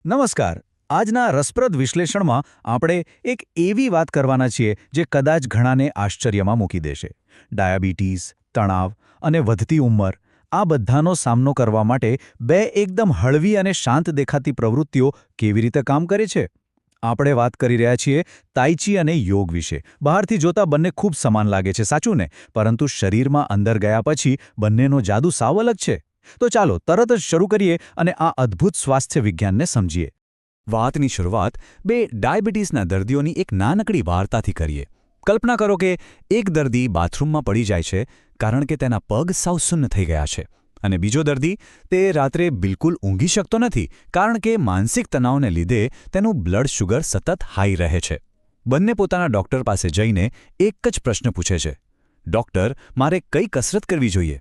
નમસ્કાર. આજના રસપ્રદ વિશ્લેષણમાં આપણે એક એવી વાત કરવાના છીએ જે કદાચ ઘણાને આશ્ચર્યમાં મૂકી દેશે. ડાયાબિટીસ, તણાવ અને વધતી ઉંમર આ બધાનો સામનો કરવા માટે બે એકદમ હળવી અને શાંત દેખાતી પ્રવૃત્તિઓ કેવી રીતે કામ કરે છે? આપણે વાત કરી રહ્યા છીએ તાઈ ચી અને યોગ વિશે. બહારથી જોતા બંને ખૂબ સમાન લાગે છે, સાચું ને? પરંતુ શરીરમાં અંદર ગયા પછી બંનેનો જાદુ સાવ અલગ છે. તો ચાલો તરત જ શરૂ કરીએ અને આ અદ્ભુત સ્વાસ્થ્ય વિજ્ઞાનને સમજીએ. વાતની શરૂઆત બે ડાયાબિટીસના દર્દીઓની એક નાનકડી વાર્તાથી કરીએ. કલ્પના કરો કે એક દર્દી બાથરૂમમાં પડી જાય છે કારણ કે તેના પગ સાવ શૂન્ય થઈ ગયા છે, અને બીજો દર્દી તે રાત્રે બિલકુલ ઊંઘી શકતો નથી કારણ કે માનસિક તણાવને લીધે તેનું બ્લડ શુગર સતત હાઈ રહે છે. બંને પોતાના ડૉક્ટર પાસે જઈને એક જ પ્રશ્ન પૂછે છે, ડૉક્ટર, મારે કઈ કસરત કરવી જોઈએ?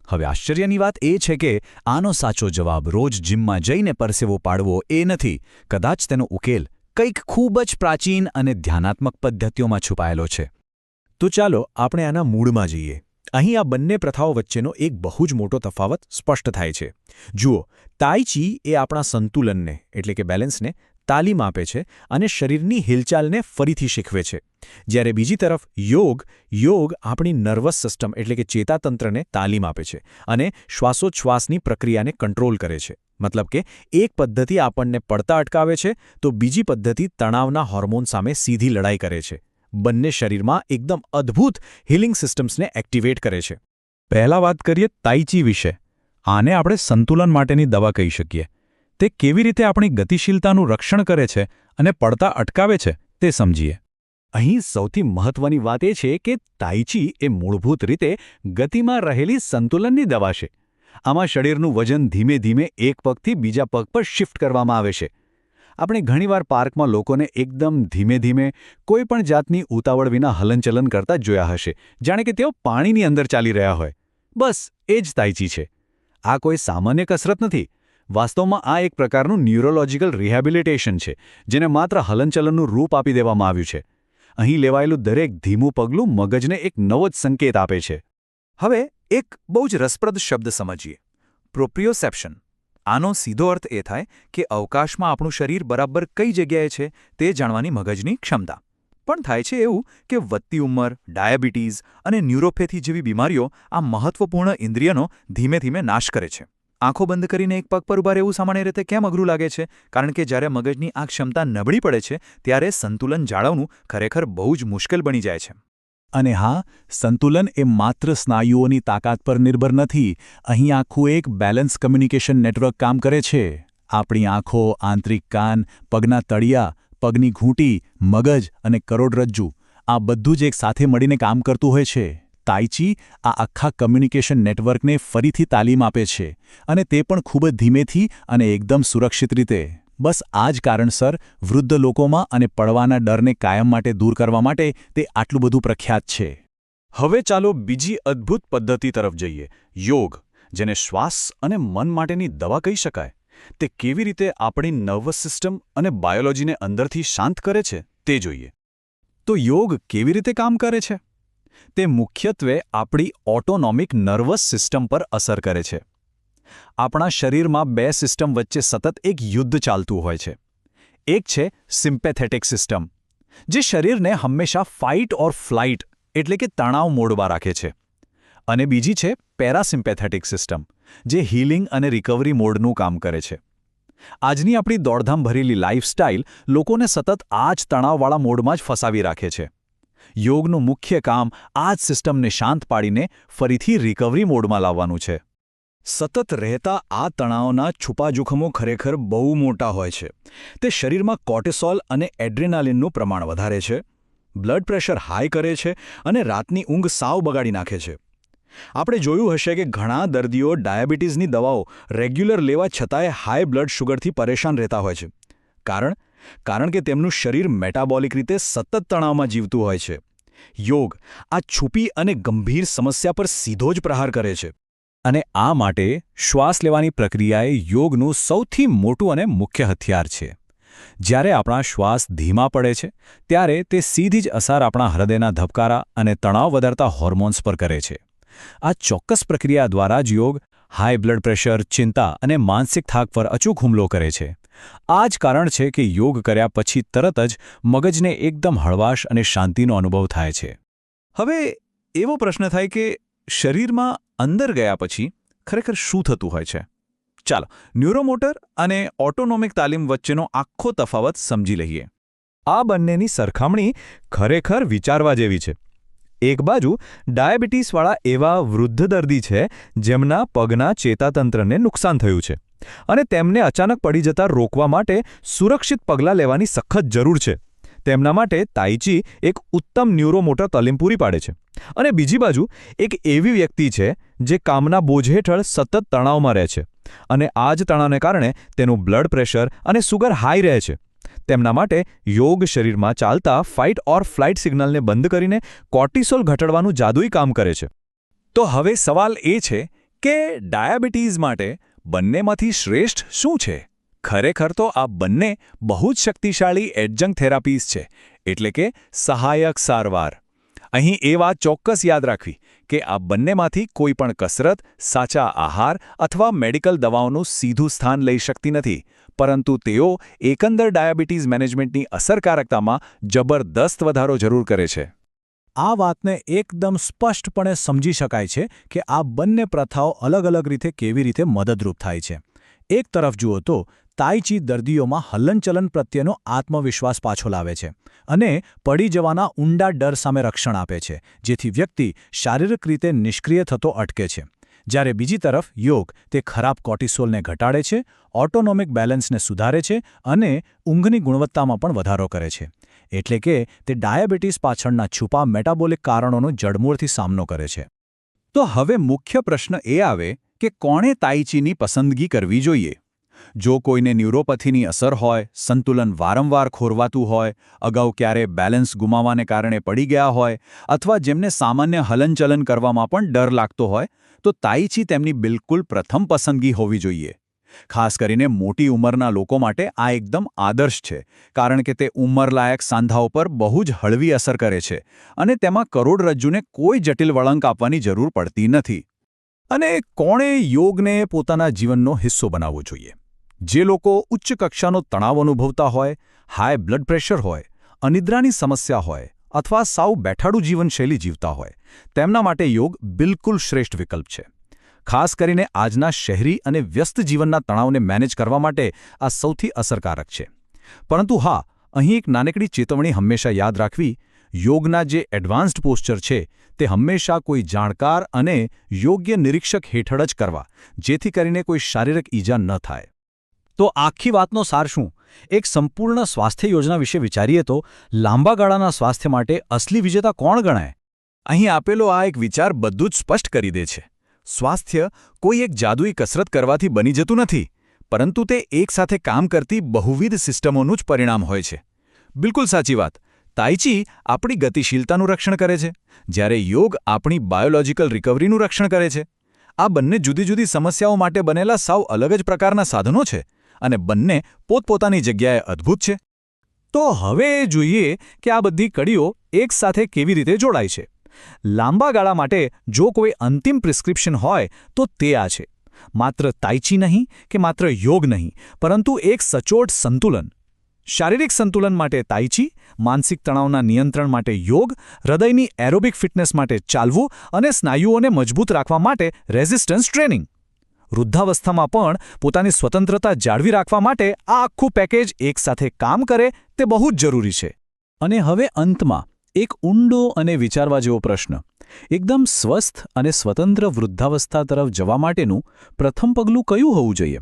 હવે આશ્ચર્યની વાત એ છે કે આનો સાચો જવાબ રોજ જીમમાં જઈને પરસેવો પાડવો એ નથી. કદાચ તેનો ઉકેલ કંઈક ખૂબ જ પ્રાચીન અને ધ્યાનાત્મક પદ્ધતિઓમાં છુપાયેલો છે. તો ચાલો આપણે આના મૂળમાં જઈએ. અહીં આ બંને પ્રથાઓ વચ્ચેનો એક બહુ જ મોટો તફાવત સ્પષ્ટ થાય છે. જુઓ, તાઈ ચી એ આપણા સંતુલનને એટલે કે બેલેન્સને તાલીમ આપે છે અને શરીરની હિલચાલને ફરીથી શીખવે છે. જ્યારે બીજી તરફ યોગ આપણી નર્વસ સિસ્ટમ એટલે કે ચેતાતંત્રને તાલીમ આપે છે અને શ્વાસોચ્છ્વાસની પ્રક્રિયાને કંટ્રોલ કરે છે. મતલબ કે એક પદ્ધતિ આપણને પડતા અટકાવે છે તો બીજી પદ્ધતિ તણાવના હોર્મોન સામે સીધી લડાઈ કરે છે. બંને શરીરમાં એકદમ અદ્ભુત હિલિંગ સિસ્ટમ્સને એક્ટિવેટ કરે છે. પહેલા વાત કરીએ તાઈ ચી વિશે. આને આપણે સંતુલન માટેની દવા કહી શકીએ. તે કેવી રીતે આપણી ગતિશીલતાનું રક્ષણ કરે છે અને પડતા અટકાવે છે તે સમજીએ. અહીં સૌથી મહત્વની વાત એ છે કે તાઈ ચી એ મૂળભૂત રીતે ગતિમાં રહેલી સંતુલનની દવા છે. આમાં શરીરનું વજન ધીમે ધીમે એક પગથી બીજા પગ પર શિફ્ટ કરવામાં આવે છે. આપણે ઘણીવાર પાર્કમાં લોકોને એકદમ ધીમે ધીમે કોઈ પણ જાતની ઉતાવળ વિના હલનચલન કરતા જોયા હશે, જાણે કે તેઓ પાણીની અંદર ચાલી રહ્યા હોય. બસ એ જ તાઈ ચી છે. આ કોઈ સામાન્ય કસરત નથી. વાસ્તવમાં આ એક પ્રકારનું ન્યુરોલોજીકલ રિહેબિલિટેશન છે, જેને માત્ર હલનચલનનું રૂપ આપી દેવામાં આવ્યું છે. અહીં લેવાયેલું દરેક ધીમું પગલું મગજને એક નવો જ સંકેત આપે છે. હવે એક બહુ જ રસપ્રદ શબ્દ સમજીએ, પ્રોપ્રિયોસેપ્શન. આનો સીધો અર્થ એ થાય કે અવકાશમાં આપણું શરીર બરાબર કઈ જગ્યાએ છે તે જાણવાની મગજની ક્ષમતા. પણ થાય છે એવું કે વધતી ઉંમર, ડાયાબિટીસ અને ન્યુરોપેથી જેવી બીમારીઓ આ મહત્વપૂર્ણ ઇન્દ્રિયનો ધીમે ધીમે નાશ કરે છે. આંખો બંધ કરીને એક પગ પર ઊભા રહેવું સામાન્ય રીતે કેમ અઘરું લાગે છે? કારણ કે જ્યારે મગજની આ ક્ષમતા નબળી પડે છે ત્યારે સંતુલન જાળવવું ખરેખર બહુ જ મુશ્કેલ બની જાય છે. અને હા, સંતુલન એ માત્ર સ્નાયુઓની તાકાત પર નિર્ભર નથી. અહીં આખું એક બેલેન્સ કમ્યુનિકેશન નેટવર્ક કામ કરે છે. આપણી આંખો, આંતરિક કાન, પગના તળિયા, પગની ઘૂંટી, મગજ અને કરોડરજ્જુ આ બધું જ એક સાથે મળીને કામ કરતું હોય છે. તાઈ ચી આ આખા કમ્યુનિકેશન નેટવર્કને ફરીથી તાલીમ આપે છે, અને તે પણ ખૂબ જ ધીમેથી અને એકદમ સુરક્ષિત રીતે. બસ આ જ કારણસર વૃદ્ધ લોકોમાં અને પડવાના ડરને કાયમ માટે દૂર કરવા માટે તે આટલું બધું પ્રખ્યાત છે. હવે ચાલો બીજી અદ્ભુત પદ્ધતિ તરફ જઈએ, યોગ, જેને શ્વાસ અને મન માટેની દવા કહી શકાય. તે કેવી રીતે આપણી નર્વસ સિસ્ટમ અને બાયોલોજીને અંદરથી શાંત કરે છે તે જોઈએ. તો યોગ કેવી રીતે કામ કરે છે? તે મુખ્યત્વે આપણી ઓટોનોમિક નર્વસ સિસ્ટમ પર અસર કરે છે. આપણા શરીરમાં બે સિસ્ટમ વચ્ચે સતત એક યુદ્ધ ચાલતું હોય છે. એક છે સિમ્પેથેટિક સિસ્ટમ, જે શરીરને હંમેશા ફાઇટ ઓર ફ્લાઇટ એટલે કે તણાવ મોડમાં રાખે છે. અને બીજી છે પેરાસિમ્પેથેટિક સિસ્ટમ, જે હીલિંગ અને રિકવરી મોડનું કામ કરે છે. આજની આપણી દોડધામ ભરેલી લાઇફસ્ટાઇલ લોકોને સતત આ જ તણાવવાળા મોડમાં જ ફસાવી રાખે છે. યોગનું મુખ્ય કામ આ જ સિસ્ટમને શાંત પાડીને ફરીથી રિકવરી મોડમાં લાવવાનું છે. સતત રહેતા આ તણાવના છુપા જોખમો ખરેખર બહુ મોટા હોય છે. તે શરીરમાં કોર્ટિસોલ અને એડ્રેનાલિનનું પ્રમાણ વધારે છે, બ્લડ પ્રેશર હાઈ કરે છે અને રાતની ઊંઘ સાવ બગાડી નાખે છે. આપણે જોયું હશે કે ઘણા દર્દીઓ ડાયાબિટીસની દવાઓ રેગ્યુલર લેવા છતાંય હાઈ બ્લડ શુગરથી પરેશાન રહેતા હોય છે. કારણ કે તેમનું શરીર મેટાબોલિક રીતે સતત તણાવમાં જીવતું હોય છે. યોગ આ છુપી અને ગંભીર સમસ્યા પર સીધો જ પ્રહાર કરે છે. અને આ માટે શ્વાસ લેવાની પ્રક્રિયાએ યોગનું સૌથી મોટું અને મુખ્ય હથિયાર છે. જ્યારે આપણા શ્વાસ ધીમા પડે છે ત્યારે તે સીધી જ અસર આપણા હૃદયના ધબકારા અને તણાવ વધારતા હોર્મોન્સ પર કરે છે. આ ચોક્કસ પ્રક્રિયા દ્વારા જ યોગ હાઈ બ્લડ પ્રેશર, ચિંતા અને માનસિક થાક પર અચૂક હુમલો કરે છે. આ જ કારણ છે કે યોગ કર્યા પછી તરત જ મગજને એકદમ હળવાશ અને શાંતિનો અનુભવ થાય છે. હવે એવો પ્રશ્ન થાય કે શરીરમાં અંદર ગયા પછી ખરેખર શું થતું હોય છે? ચાલો ન્યુરોમોટર અને ઓટોનોમિક તાલીમ વચ્ચેનો આખો તફાવત સમજી લઈએ. આ બંનેની સરખામણી ખરેખર વિચારવા જેવી છે. એક બાજુ ડાયાબિટીસવાળા એવા વૃદ્ધ દર્દી છે જેમના પગના ચેતાતંત્રને નુકસાન થયું છે અને તેમને અચાનક પડી જતા રોકવા માટે સુરક્ષિત પગલાં લેવાની સખત જરૂર છે. તેમના માટે તાઇચી એક ઉત્તમ ન્યુરોમોટર તાલીમ પૂરી પાડે છે. અને બીજી બાજુ એક એવી વ્યક્તિ છે જે કામના બોજ હેઠળ સતત તણાવમાં રહે છે અને આ જ તણાવને કારણે તેનું બ્લડ પ્રેશર અને સુગર હાઈ રહે છે. તેમના માટે યોગ શરીરમાં ચાલતા ફાઇટ ઓર ફ્લાઇટ સિગ્નલને બંધ કરીને કોર્ટિસોલ ઘટાડવાનું જાદુઈ કામ કરે છે. તો હવે સવાલ એ છે કે ડાયાબિટીસ માટે બંનેમાંથી શ્રેષ્ઠ શું છે? ખરેખર તો આ બંને બહુ જ શક્તિશાળી એડજંક્ટ થેરાપીઝ છે, એટલે કે સહાયક સારવાર. અહીં એ વાત ચોક્કસ યાદ રાખવી કે આ બંનેમાંથી કોઈ પણ કસરત, સાચા આહાર અથવા મેડિકલ દવાઓનું સીધું સ્થાન લઈ શકતી નથી, પરંતુ તેઓ એકંદર ડાયાબિટીસ મેનેજમેન્ટની અસરકારકતામાં જબરદસ્ત વધારો જરૂર કરે છે. આ વાતને એકદમ સ્પષ્ટપણે સમજી શકાય છે કે આ બંને પ્રથાઓ અલગ અલગ રીતે કેવી રીતે મદદરૂપ થાય છે. એક તરફ જુઓ તો તાઇચી દર્દીઓમાં હલનચલન પ્રત્યેનો આત્મવિશ્વાસ પાછો લાવે છે અને પડી જવાના ઊંડા ડર સામે રક્ષણ આપે છે, જેથી વ્યક્તિ શારીરિક રીતે નિષ્ક્રિય થતો અટકે છે. જ્યારે બીજી તરફ યોગ તે ખરાબ કોર્ટિસોલને ઘટાડે છે, ઓટોનોમિક બેલેન્સને સુધારે છે અને ઊંઘની ગુણવત્તામાં પણ વધારો કરે છે. એટલે કે તે ડાયાબિટીસ પાછળના છુપા મેટાબોલિક કારણોનો જડમૂળથી સામનો કરે છે. તો હવે મુખ્ય પ્રશ્ન એ આવે કે કોણે તાઇચીની પસંદગી કરવી જોઈએ? જો કોઈને ન્યુરોપથીની અસર હોય, સંતુલન વારંવાર ખોરવાતું હોય, અગાઉ ક્યારે બેલેન્સ ગુમાવવાને કારણે પડી ગયા હોય અથવા જેમને સામાન્ય હલનચલન કરવામાં પણ ડર લાગતો હોય, તો તાઇચી તેમની બિલકુલ પ્રથમ પસંદગી હોવી જોઈએ. ખાસ કરીને મોટી ઉંમરના લોકો માટે આ એકદમ આદર્શ છે, કારણ કે તે ઉંમરલાયક સાંધાઓ પર બહુ જ હળવી અસર કરે છે અને તેમાં કરોડરજ્જુને કોઈ જટિલ વળાંક આપવાની જરૂર પડતી નથી. અને કોણે યોગને પોતાના જીવનનો હિસ્સો બનાવવો જોઈએ? જે લોકો ઉચ્ચ કક્ષાનો તણાવ અનુભવતા હોય, હાઈ બ્લડ પ્રેશર હોય, અનિદ્રાની સમસ્યા હોય અથવા સાવ બેઠાડું જીવનશૈલી જીવતા હોય, તેમના માટે યોગ બિલકુલ શ્રેષ્ઠ વિકલ્પ છે. ખાસ કરીને આજના શહેરી અને વ્યસ્ત જીવનના તણાવને મેનેજ કરવા માટે આ સૌથી અસરકારક છે. પરંતુ હા, અહીં એક નાનકડી ચેતવણી હંમેશા યાદ રાખવી: યોગના જે એડવાન્સ્ડ પોસ્ચર છે તે હંમેશા કોઈ જાણકાર અને યોગ્ય નિરીક્ષક હેઠળ જ કરવા, જેથી કરીને કોઈ શારીરિક ઈજા ન થાય. તો આખી વાતનો સાર શું? એક સંપૂર્ણ સ્વાસ્થ્ય યોજના વિશે વિચારીએ તો લાંબા ગાળાના સ્વાસ્થ્ય માટે અસલી વિજેતા કોણ ગણાય? અહીં આપેલો આ એક વિચાર બધું જ સ્પષ્ટ કરી દે છે. સ્વાસ્થ્ય કોઈ એક જાદુઈ કસરત કરવાથી બની જતું નથી, પરંતુ તે એકસાથે કામ કરતી બહુવિધ સિસ્ટમોનું જ પરિણામ હોય છે. બિલકુલ સાચી વાત. તાઇચી આપણી ગતિશીલતાનું રક્ષણ કરે છે, જ્યારે યોગ આપણી બાયોલોજિકલ રિકવરીનું રક્ષણ કરે છે. આ બંને જુદી જુદી સમસ્યાઓ માટે બનેલા સાવ અલગ જ પ્રકારના સાધનો છે અને બંને પોતપોતાની જગ્યાએ અદ્ભુત છે. તો હવે જોઈએ કે આ બધી કડીઓ એકસાથે કેવી રીતે જોડાય છે. લાંબા ગાળા માટે જો કોઈ અંતિમ પ્રિસ્ક્રિપ્શન હોય તો તે આ છે: માત્ર તાઇચી નહીં કે માત્ર યોગ નહીં, પરંતુ એક સચોટ સંતુલન. શારીરિક સંતુલન માટે તાઇચી, માનસિક તણાવના નિયંત્રણ માટે યોગ, હૃદયની એરોબિક ફિટનેસ માટે ચાલવું અને સ્નાયુઓને મજબૂત રાખવા માટે રેઝિસ્ટન્સ ટ્રેનિંગ. વૃદ્ધાવસ્થામાં પણ પોતાની સ્વતંત્રતા જાળવી રાખવા માટે આ આખું પેકેજ એકસાથે કામ કરે તે બહુ જ જરૂરી છે. અને હવે અંતમાં એક ઊંડો અને વિચારવા જેવો પ્રશ્ન: એકદમ સ્વસ્થ અને સ્વતંત્ર વૃદ્ધાવસ્થા તરફ જવા માટેનું પ્રથમ પગલું કયું હોવું જોઈએ?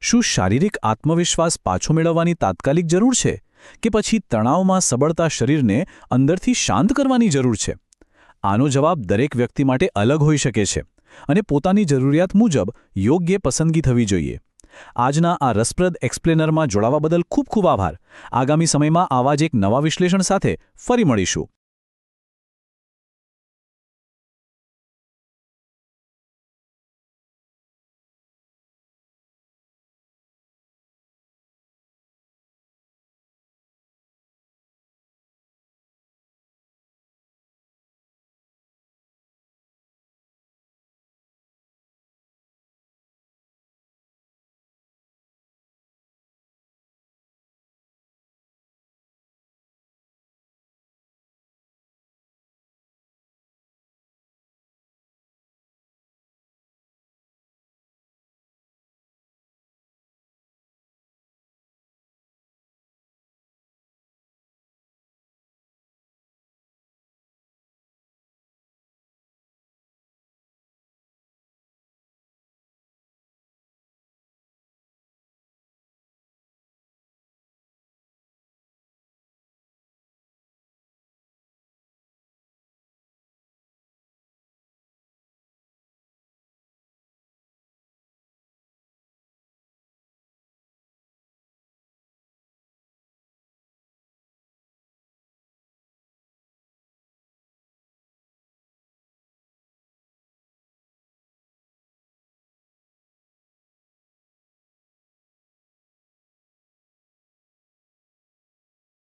શું શારીરિક આત્મવિશ્વાસ પાછો મેળવવાની તાત્કાલિક જરૂર છે કે પછી તણાવમાં સબળતા શરીરને અંદરથી શાંત કરવાની જરૂર છે? આનો જવાબ દરેક વ્યક્તિ માટે અલગ હોઈ શકે છે અને પોતાની જરૂરિયાત મુજબ યોગ્ય પસંદગી થવી જોઈએ. આજના આ રસપ્રદ એક્સપ્લેનરમાં જોડાવા બદલ ખૂબ ખૂબ આભાર. આગામી સમયમાં આવા જ એક નવા વિશ્લેષણ સાથે ફરી મળીશું.